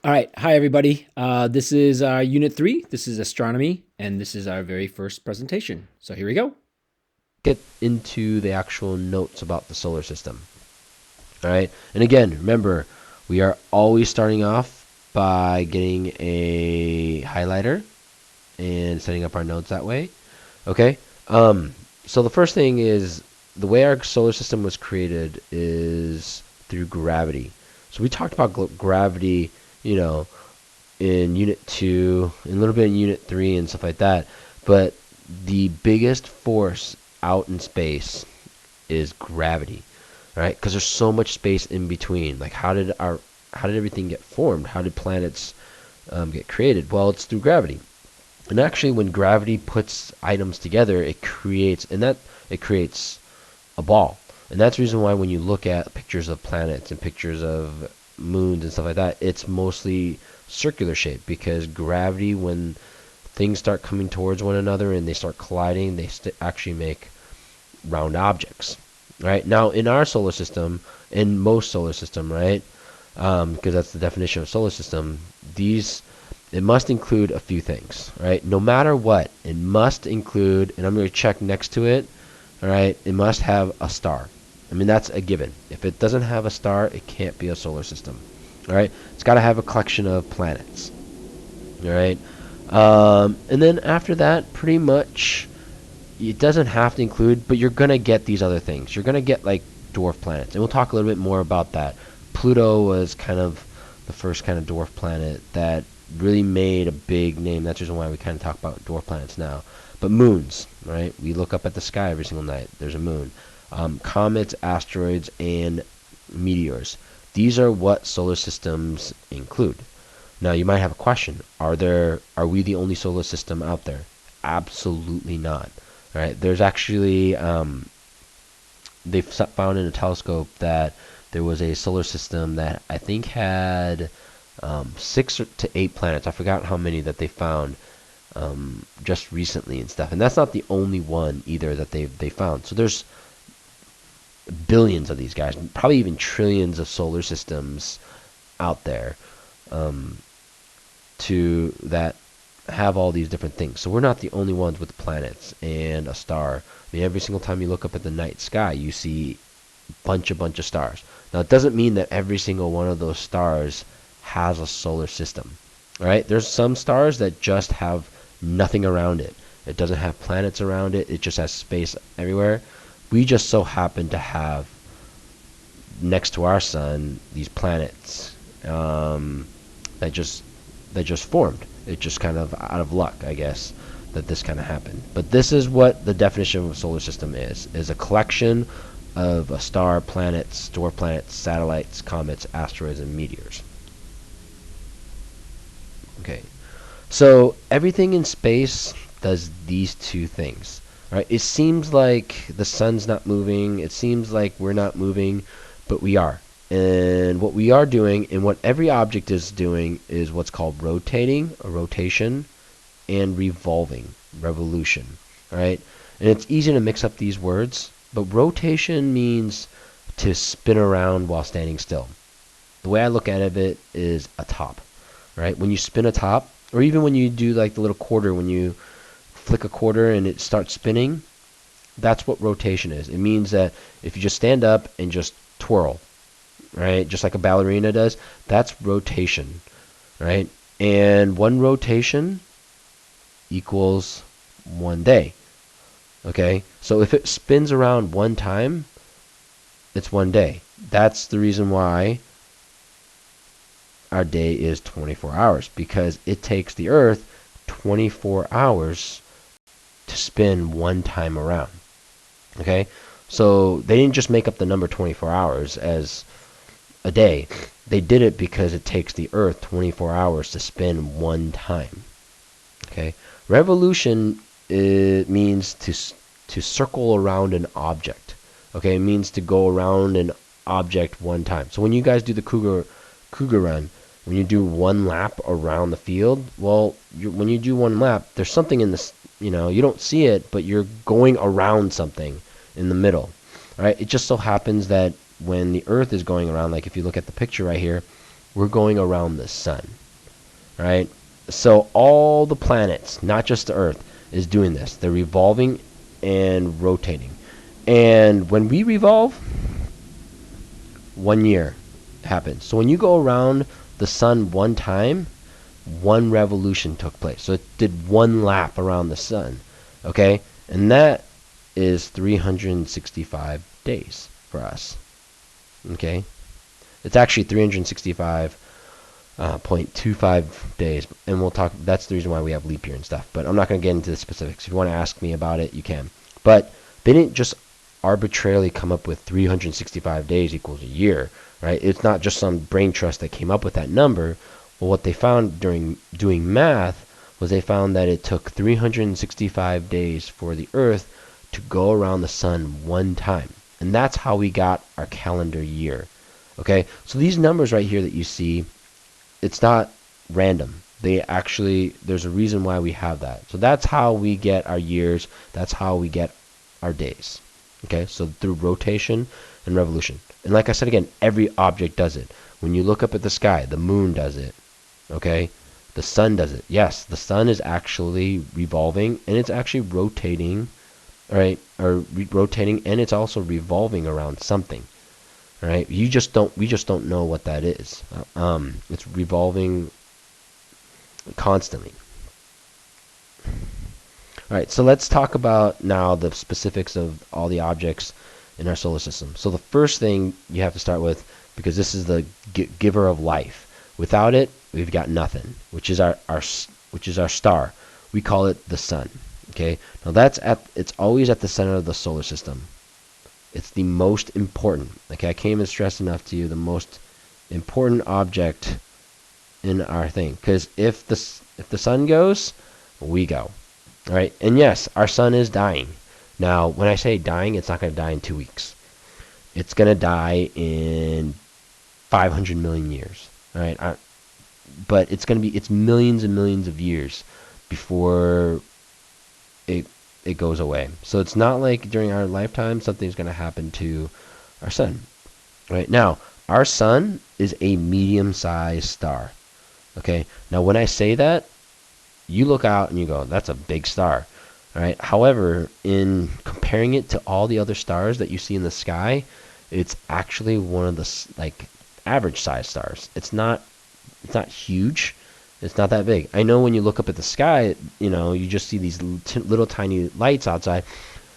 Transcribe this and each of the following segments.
All right. Hi, everybody. This is Unit 3. This is Astronomy, and this is our very first presentation. So here we go. Get into the actual notes about the solar system. All right. And again, remember, we are always starting off by getting a highlighter and setting up our notes that way. Okay. So the first thing is the way our solar system was created is through gravity. So we talked about gravity, you know, in Unit 2, and a little bit in Unit 3 and stuff like that. But the biggest force out in space is gravity, right? Because there's so much space in between. Like, how did everything get formed? How did planets get created? Well, it's through gravity. And actually, when gravity puts items together, it creates a ball. And that's the reason why when you look at pictures of planets and pictures of moons and stuff like that, it's mostly circular shape, because gravity, when things start coming towards one another and they start colliding, they actually make round objects. Right now, in our solar system, in most solar system, right, because that's the definition of solar system, it must include a few things, right? No matter what, it must include, and I'm going to check next to it, all right, it must have a star. I mean, that's a given. If it doesn't have a star, it can't be a solar system. All right, it's got to have a collection of planets. All right, and then after that, pretty much, it doesn't have to include, but you're gonna get these other things. You're gonna get like dwarf planets, and we'll talk a little bit more about that. Pluto was kind of the first kind of dwarf planet that really made a big name. That's the reason why we kind of talk about dwarf planets now. But moons, right? We look up at the sky every single night. There's a moon. Comets, asteroids, and meteors. These are what solar systems include. Now, you might have a question. Are we the only solar system out there? Absolutely not. All right. There's actually they've found in a telescope that there was a solar system that I think had 6 to 8 planets. I forgot how many that they found just recently and stuff. And that's not the only one either that they found. So there's billions of these guys, probably even trillions of solar systems out there to that have all these different things. So we're not the only ones with planets and a star. I mean, every single time you look up at the night sky, you see bunch of stars. Now, it doesn't mean that every single one of those stars has a solar system. All right? There's some stars that just have nothing around it. It doesn't have planets around it. It just has space everywhere. We just so happen to have next to our sun these planets that just formed. It just kind of out of luck, I guess, that this kind of happened. But this is what the definition of a solar system is a collection of a star, planets, dwarf planets, satellites, comets, asteroids, and meteors. Okay, so everything in space does these two things. Right? It seems like the sun's not moving. It seems like we're not moving, but we are. And what we are doing, and what every object is doing, is what's called rotating, a rotation, and revolving, revolution. Right? And it's easy to mix up these words, but rotation means to spin around while standing still. The way I look at it is a top. Right? When you spin a top, or even when you do like the little quarter, when you flick a quarter and it starts spinning, that's what rotation is. It means that if you just stand up and just twirl, right, just like a ballerina does, that's rotation, right? And one rotation equals 1 day. Okay, so if it spins around one time, it's 1 day. That's the reason why our day is 24 hours, because it takes the Earth 24 hours to spin one time around. Okay, so they didn't just make up the number 24 hours as a day. They did it because it takes the Earth 24 hours to spin one time. Okay, revolution means to circle around an object. Okay, it means to go around an object one time. So when you guys do the Cougar run, when you do one lap around the field, well, when you do one lap, there's something in this, you don't see it, but you're going around something in the middle. All right, it just so happens that when the Earth is going around, like if you look at the picture right here, we're going around the sun, right? So all the planets, not just the Earth, is doing this. They're revolving and rotating. And when we revolve, 1 year happens. So when you go around the sun one time, one revolution took place. So it did one lap around the sun, okay? And that is 365 days for us, okay? It's actually 365.25 days, and we'll talk. That's the reason why we have leap year and stuff. But I'm not going to get into the specifics. If you want to ask me about it, you can. But they didn't just arbitrarily come up with 365 days equals a year, right? It's not just some brain trust that came up with that number. Well, what they found during doing math was they found that it took 365 days for the Earth to go around the sun one time. And that's how we got our calendar year. Okay, so these numbers right here that you see, it's not random. They actually, there's a reason why we have that. So that's how we get our years. That's how we get our days. Okay, so through rotation and revolution. And like I said again, every object does it. When you look up at the sky, the moon does it. Okay, the sun does it. Yes, the sun is actually revolving and it's actually rotating, right? Or rotating, and it's also revolving around something. Right? We just don't know what that is. It's revolving constantly. All right, so let's talk about now the specifics of all the objects in our solar system. So the first thing you have to start with, because this is the giver of life. Without it, we've got nothing, which is our star. We call it the sun. Okay? Now it's always at the center of the solar system. It's the most important. Okay, I can't even stress enough to you the most important object in our thing. Because if the sun goes, we go. All right, and yes, our sun is dying. Now, when I say dying, it's not going to die in 2 weeks. It's going to die in 500 million years. All right, but it's millions and millions of years before it goes away. So it's not like during our lifetime something's going to happen to our sun. Right now, our sun is a medium-sized star. Okay. Now, when I say that, you look out and you go, "That's a big star." All right. However, in comparing it to all the other stars that you see in the sky, it's actually one of the average-sized stars. It's not huge. It's not that big. I know when you look up at the sky, you just see these little tiny lights outside,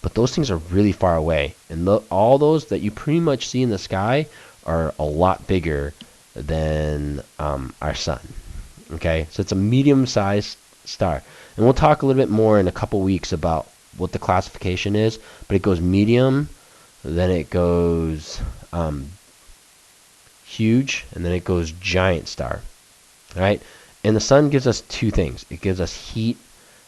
but those things are really far away. And all those that you pretty much see in the sky are a lot bigger than our sun. Okay, so it's a medium-sized star. And we'll talk a little bit more in a couple weeks about what the classification is, but it goes medium, then it goes huge, and then it goes giant star. All right? And the sun gives us two things. It gives us heat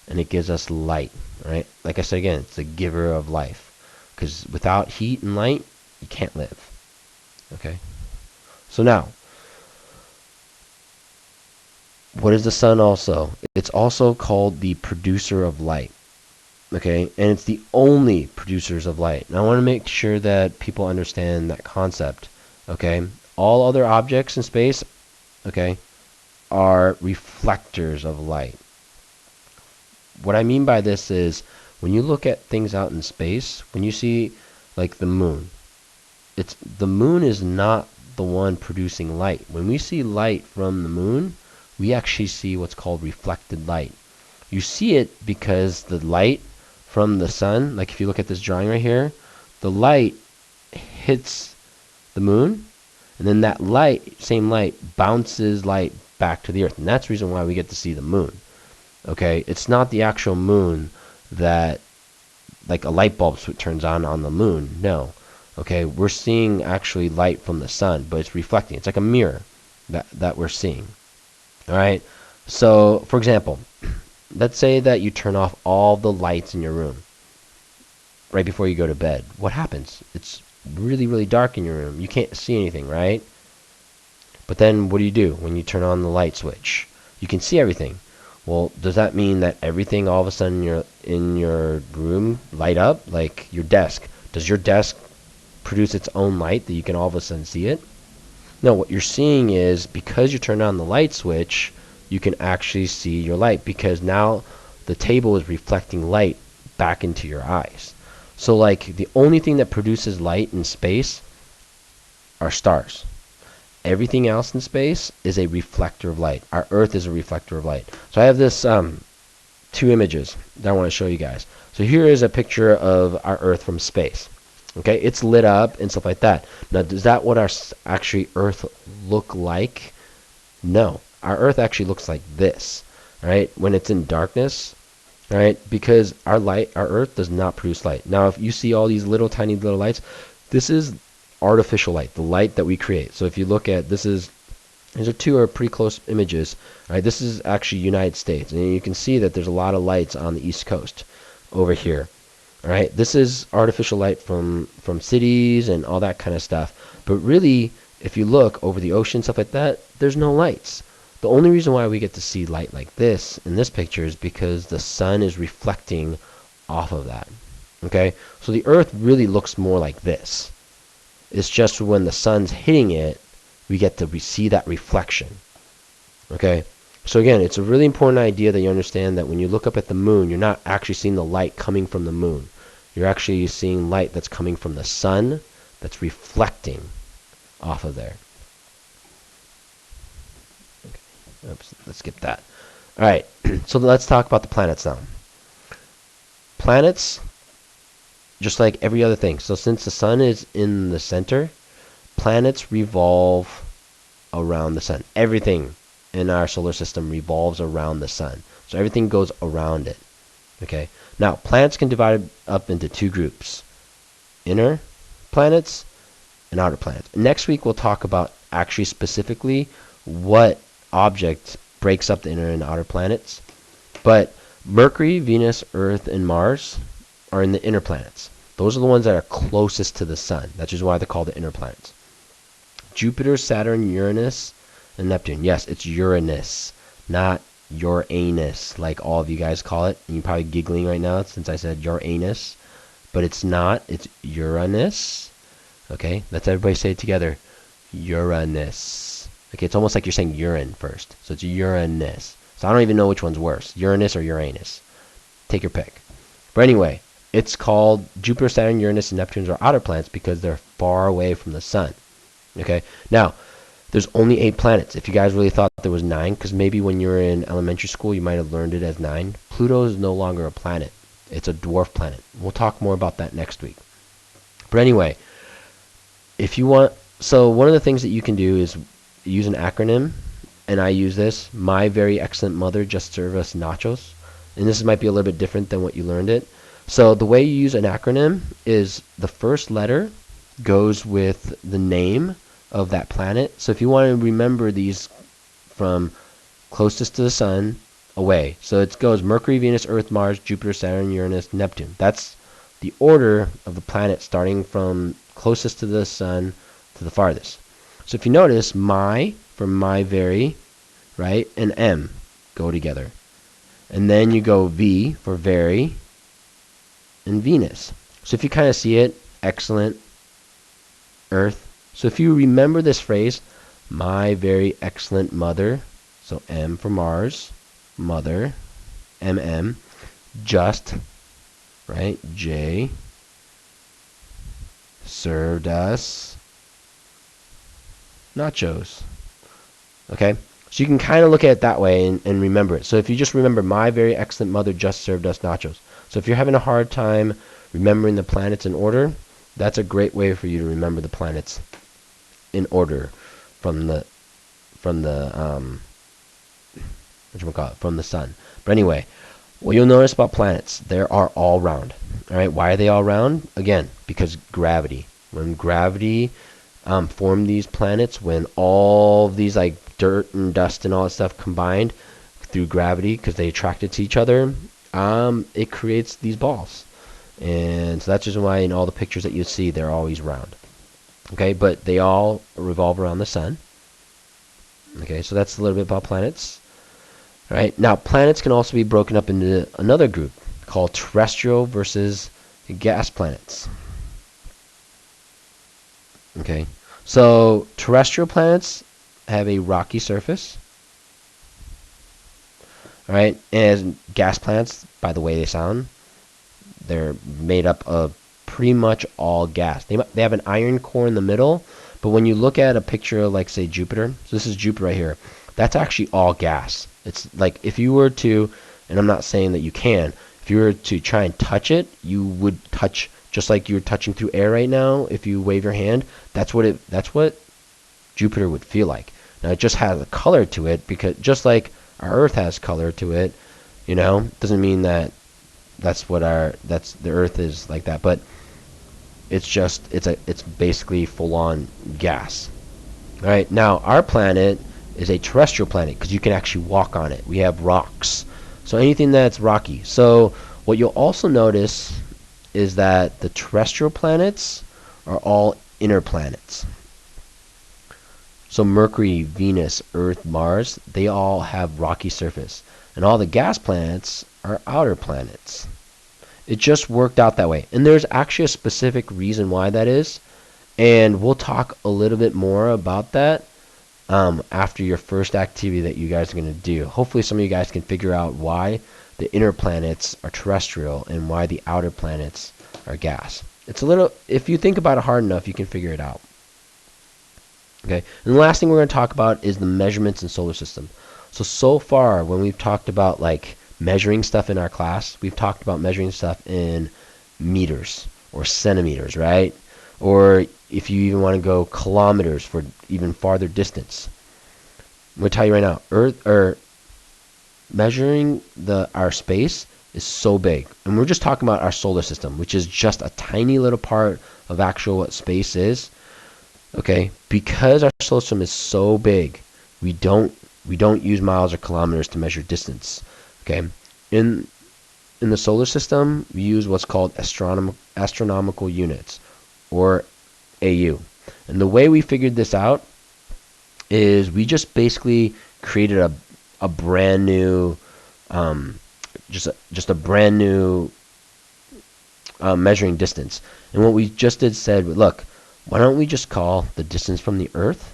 and it gives us light, right? Like I said again, it's the giver of life. Because without heat and light, you can't live. Okay? So now, what is the sun also? It's also called the producer of light. Okay? And it's the only producers of light. And I want to make sure that people understand that concept. Okay? All other objects in space, okay, are reflectors of light. What I mean by this is when you look at things out in space, when you see like the moon, the moon is not the one producing light. When we see light from the moon, we actually see what's called reflected light. You see it because the light from the sun, like if you look at this drawing right here, the light hits the moon, and then that same light bounces light back to the earth, and that's the reason why we get to see the moon. Okay, it's not the actual moon that like a light bulb turns on the moon. No. Okay, we're seeing actually light from the sun, but it's reflecting. It's like a mirror that we're seeing. All right. So, for example, let's say that you turn off all the lights in your room right before you go to bed. What happens? It's really, really dark in your room. You can't see anything, right? But then what do when you turn on the light switch? You can see everything. Well, does that mean that everything all of a sudden in your room light up? Like your desk. Does your desk produce its own light that you can all of a sudden see it? No, what you're seeing is because you turn on the light switch, you can actually see your light because now the table is reflecting light back into your eyes. So like the only thing that produces light in space are stars. Everything else in space is a reflector of light. Our Earth is a reflector of light. So I have this two images that I want to show you guys. So here is a picture of our Earth from space. Okay, it's lit up and stuff like that. Now, does that what our actually Earth look like? No, our Earth actually looks like this, right? When it's in darkness, right? Because our Earth does not produce light. Now, if you see all these little tiny little lights, this is artificial light, the light that we create. So if you look at these are two are pretty close images. Right, this is actually United States, and you can see that there's a lot of lights on the East Coast over here. All right, this is artificial light from cities and all that kind of stuff. But really, if you look over the ocean, stuff like that, there's no lights. The only reason why we get to see light like this in this picture is because the sun is reflecting off of that. Okay, so the Earth really looks more like this. It's just when the sun's hitting it, we get to see that reflection. Okay, so again, it's a really important idea that you understand that when you look up at the moon, you're not actually seeing the light coming from the moon. You're actually seeing light that's coming from the sun that's reflecting off of there. Okay. Oops, let's skip that. All right, so let's talk about the planets now. Planets, just like every other thing. So since the sun is in the center, planets revolve around the sun. Everything in our solar system revolves around the sun. So everything goes around it. Okay. Now, planets can divide up into two groups: inner planets and outer planets. Next week, we'll talk about actually specifically what object breaks up the inner and outer planets. But Mercury, Venus, Earth, and Mars are in the inner planets. Those are the ones that are closest to the sun. That's just why they're called the inner planets. Jupiter, Saturn, Uranus, and Neptune. Yes, it's Uranus, not Uranus, like all of you guys call it. And you're probably giggling right now since I said Uranus. But it's not. It's Uranus. Okay, let's everybody say it together. Uranus. Okay, it's almost like you're saying urine first. So it's Uranus. So I don't even know which one's worse, Uranus or Uranus. Take your pick. But anyway, it's called Jupiter, Saturn, Uranus, and Neptune are outer planets because they're far away from the sun. Okay, now there's only 8 planets. If you guys really thought there was 9, because maybe when you were in elementary school you might have learned it as 9, Pluto is no longer a planet. It's a dwarf planet. We'll talk more about that next week. But anyway, if you want, so one of the things that you can do is use an acronym, and I use this: My very excellent mother just served us nachos. And this might be a little bit different than what you learned it. So the way you use an acronym is the first letter goes with the name of that planet. So if you want to remember these from closest to the sun away, so it goes Mercury, Venus, Earth, Mars, Jupiter, Saturn, Uranus, Neptune. That's the order of the planets starting from closest to the sun to the farthest. So if you notice, my for my very, right, and M go together. And then you go V for very and Venus. So if you kind of see it, excellent, Earth. So if you remember this phrase, my very excellent mother, so M for Mars, mother, MM, just, right, J, served us nachos. Okay? So you can kind of look at it that way and remember it. So if you just remember, my very excellent mother just served us nachos. So if you're having a hard time remembering the planets in order, that's a great way for you to remember the planets in order from the from the sun. But anyway, what you'll notice about planets, they are all round. All right, why are they all round? Again, because gravity. When gravity formed these planets, when all these like dirt and dust and all that stuff combined through gravity, because they attracted to each other, it creates these balls. And so that's just why in all the pictures that you see, they're always round. Okay, but they all revolve around the sun. Okay, so that's a little bit about planets. All right, now planets can also be broken up into another group called terrestrial versus gas planets. Okay, So terrestrial planets have a rocky surface, all right? And gas planets, by the way they sound, they're made up of pretty much all gas. They have an iron core in the middle, but when you look at a picture of, like, say, Jupiter, so this is Jupiter right here, that's actually all gas. It's like if you were to, and I'm not saying that you can, if you were to try and touch it, you would touch just like you're touching through air right now. If you wave your hand, that's what Jupiter would feel like. Now it just has a color to it, because just like our Earth has color to it, doesn't mean that that's the Earth is like that, but it's basically full on gas. All right, now our planet is a terrestrial planet because you can actually walk on it. We have rocks, so anything that's rocky. So what you'll also notice is that the terrestrial planets are all inner planets. So Mercury, Venus, Earth, Mars, they all have rocky surface, and all the gas planets are outer planets. It just worked out that way. And there's actually a specific reason why that is. And we'll talk a little bit more about that after your first activity that you guys are going to do. Hopefully some of you guys can figure out why the inner planets are terrestrial and why the outer planets are gas. It's a little, if you think about it hard enough, you can figure it out. Okay, and the last thing we're going to talk about is the measurements in solar system. So far, when we've talked about like measuring stuff in our class, we've talked about measuring stuff in meters or centimeters, right? Or if you even want to go kilometers for even farther distance. I'm going to tell you right now, Earth or measuring our space is so big. And we're just talking about our solar system, which is just a tiny little part of actual what space is. Okay, because our solar system is so big, we don't use miles or kilometers to measure distance. Okay, in the solar system, we use what's called astronomical units, or AU. And the way we figured this out is we just basically created a brand new, just a brand new measuring distance. And what we just said, look, why don't we just call the distance from the Earth,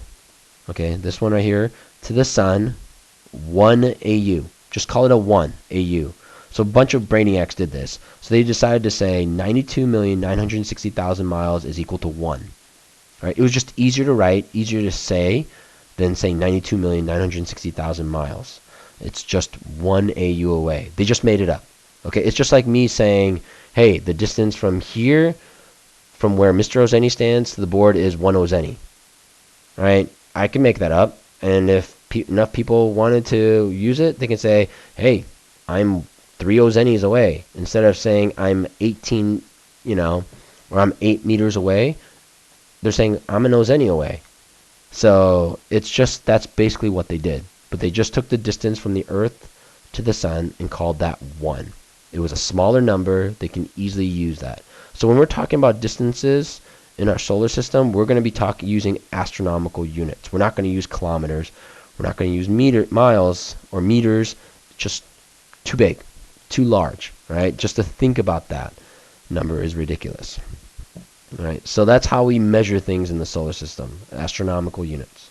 okay, this one right here, to the Sun, 1 AU. Just call it a 1 AU. So a bunch of brainiacs did this. So they decided to say 92,960,000 miles is equal to 1. All right? It was just easier to write, easier to say than saying 92,960,000 miles. It's just 1 AU away. They just made it up. Okay, it's just like me saying, hey, the distance from here, from where Mr. Ozeni stands to the board is 1 Ozeni. All right, I can make that up, and if enough people wanted to use it, they can say, hey, I'm 3 Ozenis away. Instead of saying I'm 18, or I'm 8 meters away, they're saying I'm an Ozeni away. So it's just, that's basically what they did. But they just took the distance from the Earth to the Sun and called that 1. It was a smaller number. They can easily use that. So when we're talking about distances in our solar system, we're going to be using astronomical units. We're not going to use kilometers. We're not going to use miles or meters. Just too big, too large, right? Just to think about that number is ridiculous. All right, so that's how we measure things in the solar system, astronomical units.